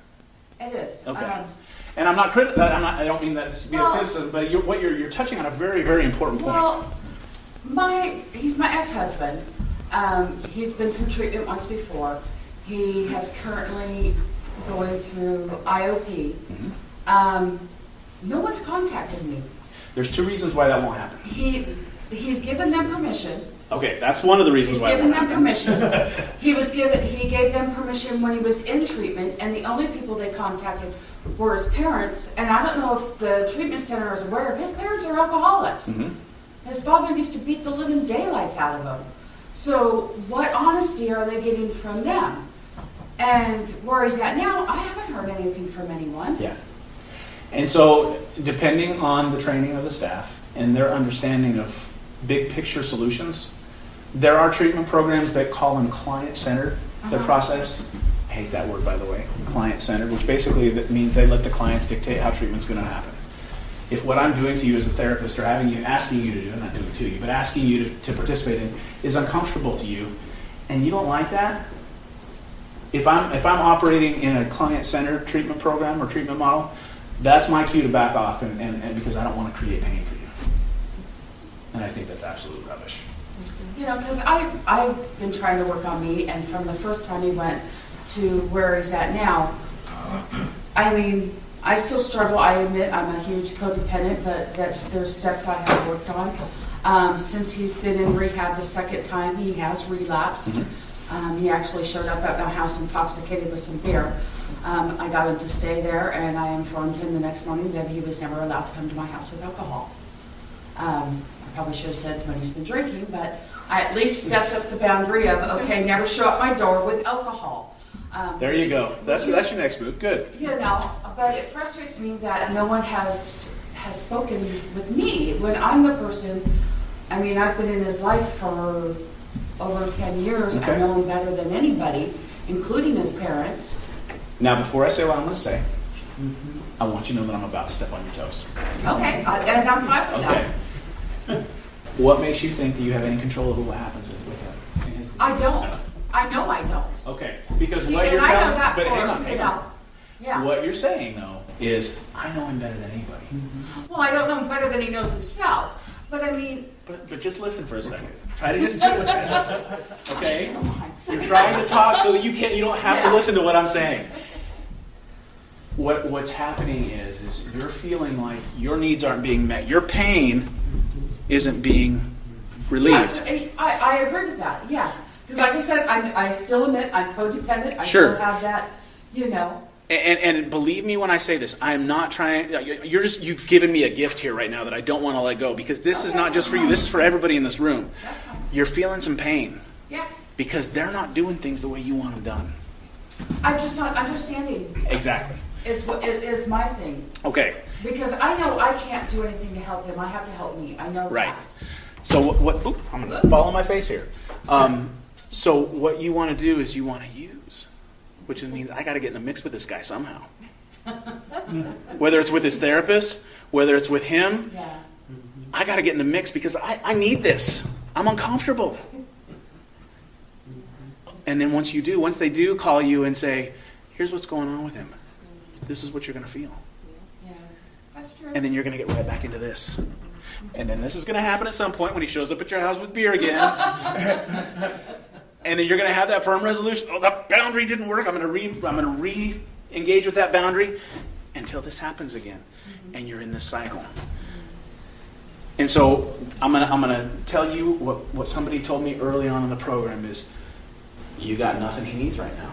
It is. Okay. And I'm not I don't mean that to be a criticism, but you're touching on a very, very important point. Well, he's my ex-husband. He's been through treatment once before. He has currently going through IOP. No one's contacted me. There's 2 reasons why that won't happen. He's given them permission. Okay, that's one of the reasons why. He's given them permission. He gave them permission when he was in treatment, and the only people they contacted were his parents. And I don't know if the treatment center is aware. His parents are alcoholics. His father used to beat the living daylights out of him. So what honesty are they getting from them? And where he's at now, I haven't heard anything from anyone. Yeah. And so, depending on the training of the staff and their understanding of big picture solutions, there are treatment programs that call them client-centered, the process. I hate that word, by the way, client-centered, which basically that means they let the clients dictate how treatment's going to happen. If what I'm doing to you as a therapist or asking you to do, I'm not doing it to you, but asking you to participate in is uncomfortable to you, and you don't like that, if I'm operating in a client-centered treatment program or treatment model, that's my cue to back off, and because I don't want to create pain for you. And I think that's absolute rubbish. You know, because I've been trying to work on me, and from the first time he went to where he's at now, I mean, I still struggle. I admit I'm a huge codependent, but there's steps I have worked on. Since he's been in rehab the second time, he has relapsed. He actually showed up at my house intoxicated with some beer. I got him to stay there, and I informed him the next morning that he was never allowed to come to my house with alcohol. I probably should have said when he's been drinking, but I at least stepped up the boundary of, okay, never show up my door with alcohol. There you go. That's your next move. Good. You know, but it frustrates me that no one has spoken with me when I'm the person. I mean, I've been in his life for over 10 years. Okay. I know him better than anybody, including his parents. Now, before I say what I'm going to say, I want you to know that I'm about to step on your toes. Okay, and I'm fine with that. Okay. What makes you think that you have any control over what happens with him? In his disease? I don't. I know I don't. Okay, because See, what you're and I know telling, that but for, hang on. Yeah. What you're saying though is, I know him better than anybody. Well, I don't know him better than he knows himself. But I mean, But just listen for a second. Try to just sit with this. Okay? You're trying to talk so that you don't have to listen to what I'm saying. What's happening is you're feeling like your needs aren't being met. Your pain isn't being relieved. Yes, I agree with that. Yeah. Because like I said, I still admit I'm codependent. I Sure. still have that, you know. And believe me when I say this, I am not trying. You've given me a gift here right now that I don't want to let go, because this is not just for you. This is for everybody in this room. You're feeling some pain. Yeah. Because they're not doing things the way you want them done. I'm just not understanding. Exactly. It is my thing. Okay. Because I know I can't do anything to help him. I have to help me. I know Right. that. So what I'm going to fall on my face here. So what you want to do is you want to use, which means I got to get in the mix with this guy somehow. Whether it's with his therapist, whether it's with him, I got to get in the mix because I need this. I'm uncomfortable. And then once they do call you and say, here's what's going on with him. This is what you're going to feel. Yeah, that's true. And then you're going to get right back into this. And then this is going to happen at some point when he shows up at your house with beer again. And then you're going to have that firm resolution. Oh, that boundary didn't work. I'm going to re-engage with that boundary until this happens again. And you're in this cycle. And so I'm going to tell you what somebody told me early on in the program is, you got nothing he needs right now.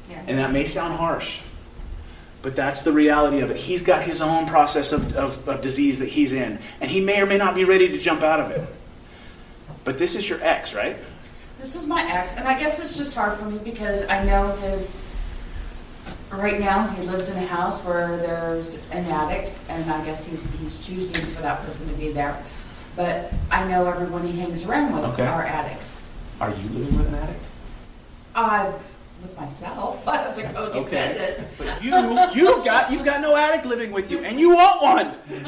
Yeah. And that may sound harsh, but that's the reality of it. He's got his own process of disease that he's in, and he may or may not be ready to jump out of it. But this is your ex, right? This is my ex, and I guess it's just hard for me because I know right now he lives in a house where there's an addict, and I guess he's choosing for that person to be there. But I know everyone he hangs around with are addicts. Are you living with an addict? With myself as a codependent. Okay. But you've got no addict living with you, and you want one. I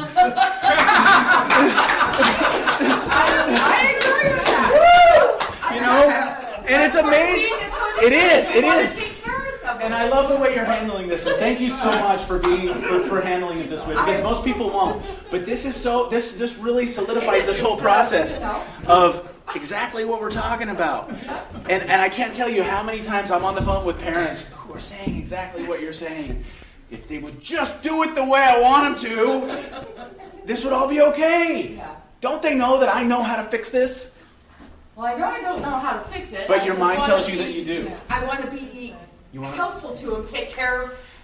agree with that. You know, and it's amazing. It is. And I love the way you're handling this, and thank you so much for handling it this way, because most people won't. But this really solidifies this whole process of exactly what we're talking about. And I can't tell you how many times I'm on the phone with parents who are saying exactly what you're saying. If they would just do it the way I want them to, this would all be okay. Yeah. Don't they know that I know how to fix this? Well, I know I don't know how to fix it. But your mind tells you that you do. I want to be helpful to him,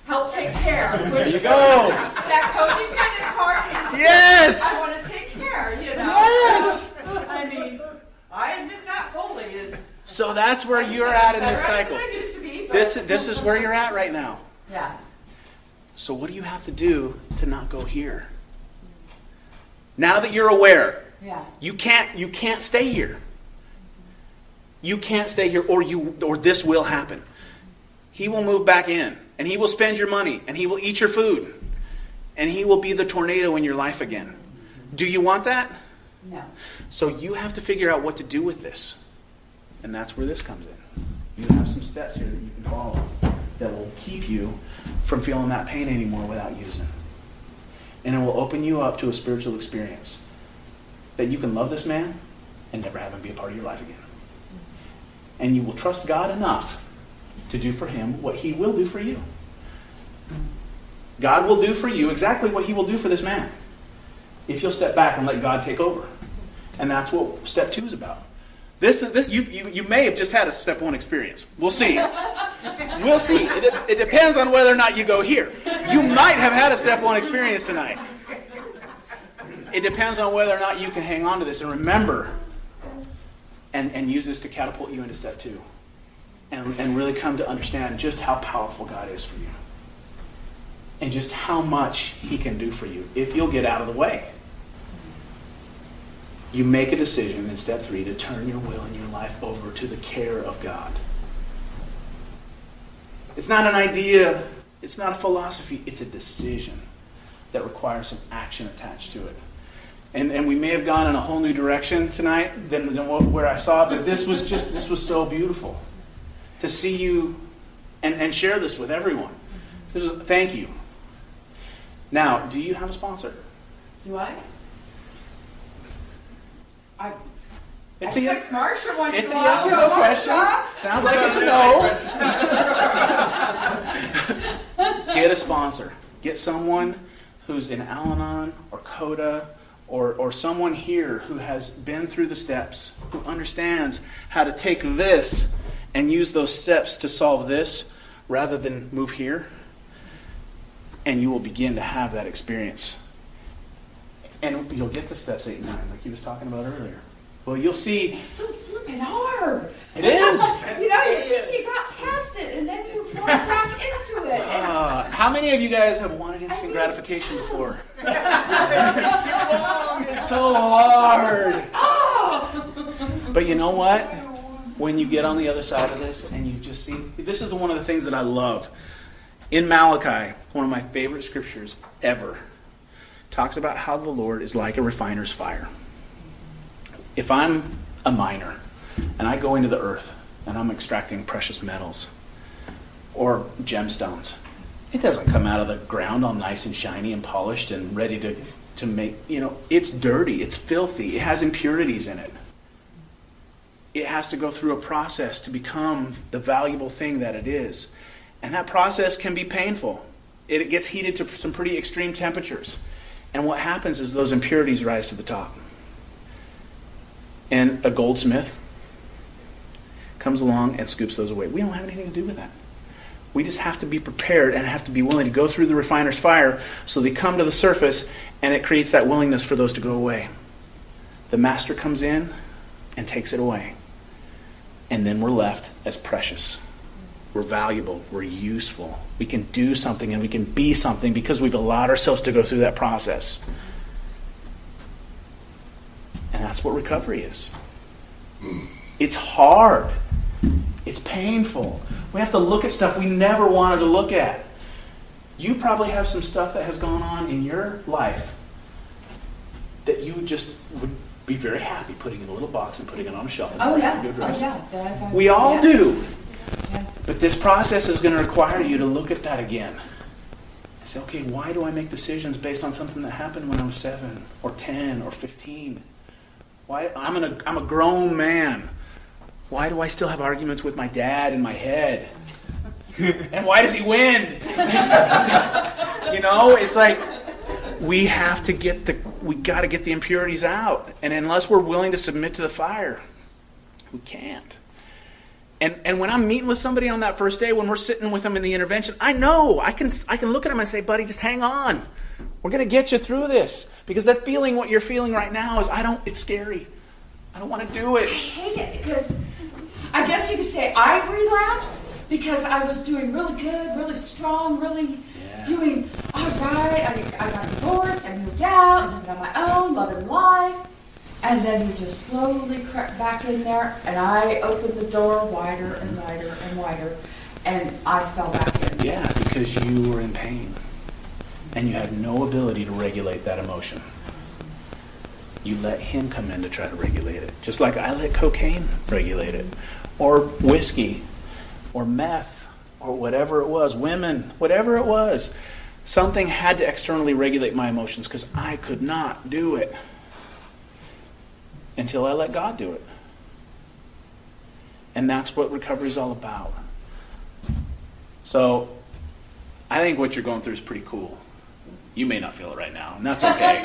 help take care. There you go. That codependent part is, yes! I want to take care, you know. Yes! I mean, I admit that fully. So that's where you're at in this cycle. I used to be, This is where you're at right now. Yeah. So what do you have to do to not go here? Now that you're aware, you can't stay here. You can't stay here, or this will happen. he will move back in, and he will spend your money, and he will eat your food, and he will be the tornado in your life again. Do you want that? No. So you have to figure out what to do with this. And that's where this comes in. You have some steps here that you can follow that will keep you from feeling that pain anymore without using. And it will open you up to a spiritual experience that you can love this man and never have him be a part of your life again. And you will trust God enough to do for him what he will do for you. God will do for you exactly what he will do for this man if you'll step back and let God take over. And that's what step 2 is about. You may have just had a step 1 experience. We'll see. We'll see. It depends on whether or not you go here. You might have had a step 1 experience tonight. It depends on whether or not you can hang on to this and remember and use this to catapult you into step 2. And really come to understand just how powerful God is for you. And just how much he can do for you if you'll get out of the way. You make a decision in step 3 to turn your will and your life over to the care of God. It's not an idea. It's not a philosophy. It's a decision that requires some action attached to it. And we may have gone in a whole new direction tonight than where I saw it, but this was so beautiful to see you and share this with everyone. Thank you. Now, do you have a sponsor? Do I? It's a yes. Marsha wants It's to a yes or no question. Sounds like it's a no. Get a sponsor. Get someone who's in Al-Anon or Coda or someone here who has been through the steps, who understands how to take this and use those steps to solve this rather than move here. And you will begin to have that experience. And you'll get to steps 8 and 9, like he was talking about earlier. Well, you'll see. It's so flipping hard. It is. You got past it, and then you fall back into it. How many of you guys have wanted instant gratification before? It's so hard. But you know what? When you get on the other side of this, and you just see, this is one of the things that I love. In Malachi, one of my favorite scriptures ever, talks about how the Lord is like a refiner's fire. If I'm a miner and I go into the earth and I'm extracting precious metals or gemstones, it doesn't come out of the ground all nice and shiny and polished and ready to make, it's dirty, it's filthy, it has impurities in it. It has to go through a process to become the valuable thing that it is. And that process can be painful. It gets heated to some pretty extreme temperatures. And what happens is those impurities rise to the top. And a goldsmith comes along and scoops those away. We don't have anything to do with that. We just have to be prepared and have to be willing to go through the refiner's fire so they come to the surface, and it creates that willingness for those to go away. The master comes in and takes it away. And then we're left as precious. We're valuable. We're useful. We can do something and we can be something because we've allowed ourselves to go through that process. And that's what recovery is. It's hard. It's painful. We have to look at stuff we never wanted to look at. You probably have some stuff that has gone on in your life that you just would be very happy putting in a little box and putting it on a shelf. We all do. Yeah. But this process is going to require you to look at that again. And say, okay, why do I make decisions based on something that happened when I was 7 or 10 or 15? Why I'm a grown man. Why do I still have arguments with my dad in my head? And why does he win? It's like we got to get the impurities out. And unless we're willing to submit to the fire, we can't. And when I'm meeting with somebody on that first day, when we're sitting with them in the intervention, I know I can look at them and say, buddy, just hang on. We're going to get you through this. Because they're feeling what you're feeling right now is, it's scary. I don't want to do it. I hate it because I guess you could say I relapsed because I was doing really good, really strong, really doing all right. I got divorced, I moved out, living on my own, loving life. And then he just slowly crept back in there, and I opened the door wider and wider and wider. and I fell back in. Yeah, because you were in pain. And you had no ability to regulate that emotion. You let him come in to try to regulate it. Just like I let cocaine regulate it. Or whiskey. Or meth. Or whatever it was. Women. Whatever it was. Something had to externally regulate my emotions because I could not do it. Until I let God do it. And that's what recovery is all about. So, I think what you're going through is pretty cool. You may not feel it right now, and that's okay.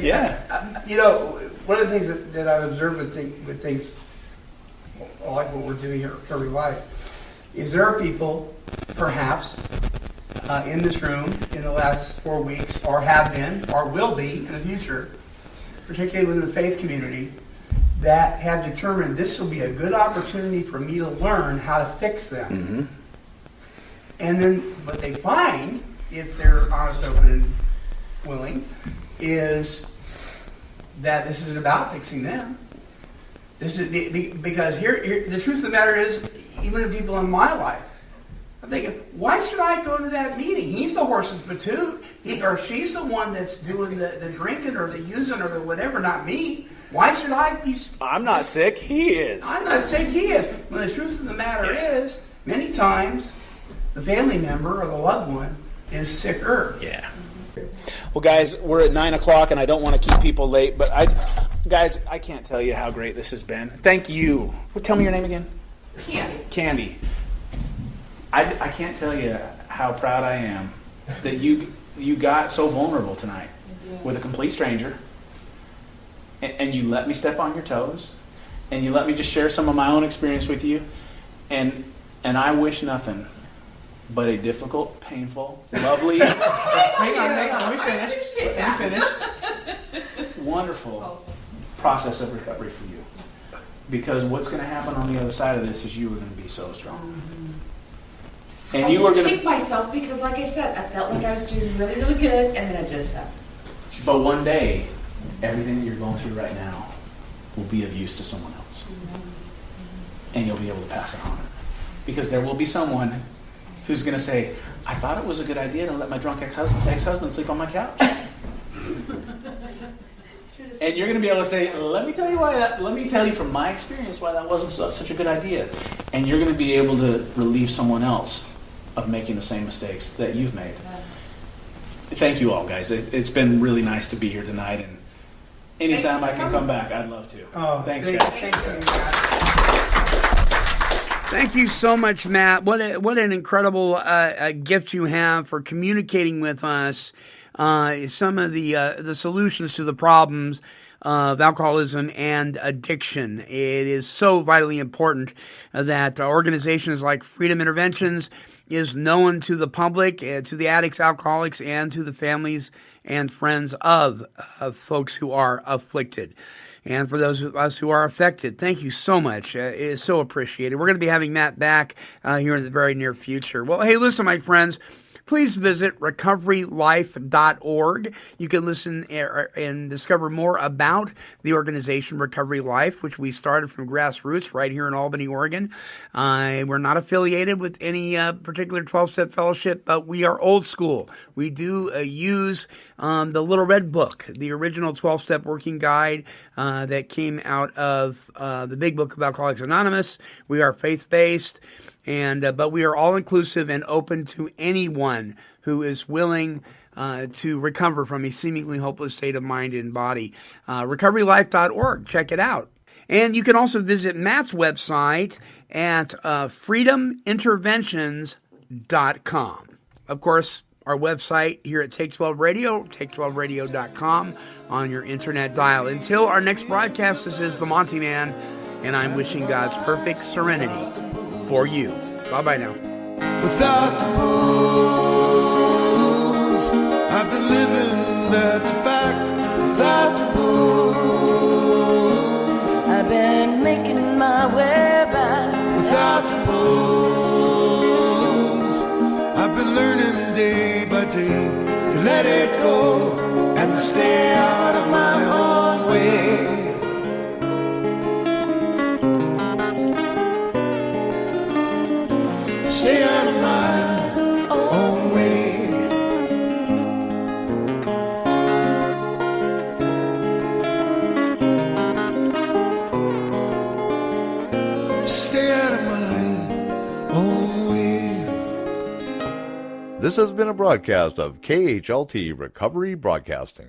Yeah. You know, one of the things that I've observed with things like what we're doing here at Recovery Life is there are people, perhaps, in this room in the last 4 weeks, or have been, or will be in the future, particularly within the faith community, that have determined this will be a good opportunity for me to learn how to fix them. Mm-hmm. And then what they find, if they're honest, open, and willing, is that this is about fixing them. This is because here the truth of the matter is, even the people in my life, I'm thinking, why should I go to that meeting? He's the horse's patoot, or she's the one that's doing the drinking or the using or the whatever, not me. Why should I be? I'm not sick. He is. I'm not sick. He is. Well, the truth of the matter is, many times, the family member or the loved one is sicker. Yeah. Well, guys, we're at 9 o'clock, and I don't want to keep people late, but I can't tell you how great this has been. Thank you. Tell me your name again. Candy. I can't tell you how proud I am that you got so vulnerable tonight with a complete stranger, and you let me step on your toes, and you let me just share some of my own experience with you, and I wish nothing but a difficult, painful, lovely, hang on, let me finish, wonderful process of recovery for you. Because what's going to happen on the other side of this is you are going to be so strong. And I you are just going kicked myself because, like I said, I felt like I was doing really, really good, and then I just fell. But one day, everything that you're going through right now will be of use to someone else. And you'll be able to pass it on. Because there will be someone who's going to say, I thought it was a good idea to let my drunk ex-husband sleep on my couch. And you're going to be able to say, let me tell you from my experience why that wasn't such a good idea. And you're going to be able to relieve someone else of making the same mistakes that you've made. Thank you all, guys. It's been really nice to be here tonight. And anytime I can come back, I'd love to. Oh, thanks, guys. Thank you. Thank you so much, Matt. What an incredible gift you have for communicating with us some of the solutions to the problems of alcoholism and addiction. It is so vitally important that organizations like Freedom Interventions is known to the public, to the addicts, alcoholics, and to the families and friends of folks who are afflicted. And for those of us who are affected, thank you so much. It is so appreciated. We're going to be having Matt back here in the very near future. Well, hey, listen, my friends. Please visit recoverylife.org. You can listen and discover more about the organization Recovery Life, which we started from grassroots right here in Albany, Oregon. We're not affiliated with any particular 12-step fellowship, but we are old school. We do use the Little Red Book, the original 12-step working guide that came out of the Big Book of Alcoholics Anonymous. We are faith-based. But we are all inclusive and open to anyone who is willing to recover from a seemingly hopeless state of mind and body. Recoverylife.org. Check it out. And you can also visit Matt's website at freedominterventions.com. Of course, our website here at Take 12 Radio, take12radio.com on your internet dial. Until our next broadcast, this is the Monty Man, and I'm wishing God's perfect serenity for you. Bye-bye now. Without the booze, I've been living, that's a fact. Without the booze, I've been making my way back. Without the booze, I've been learning day by day to let it go and to stay out of my own way. This has been a broadcast of KHLT Recovery Broadcasting.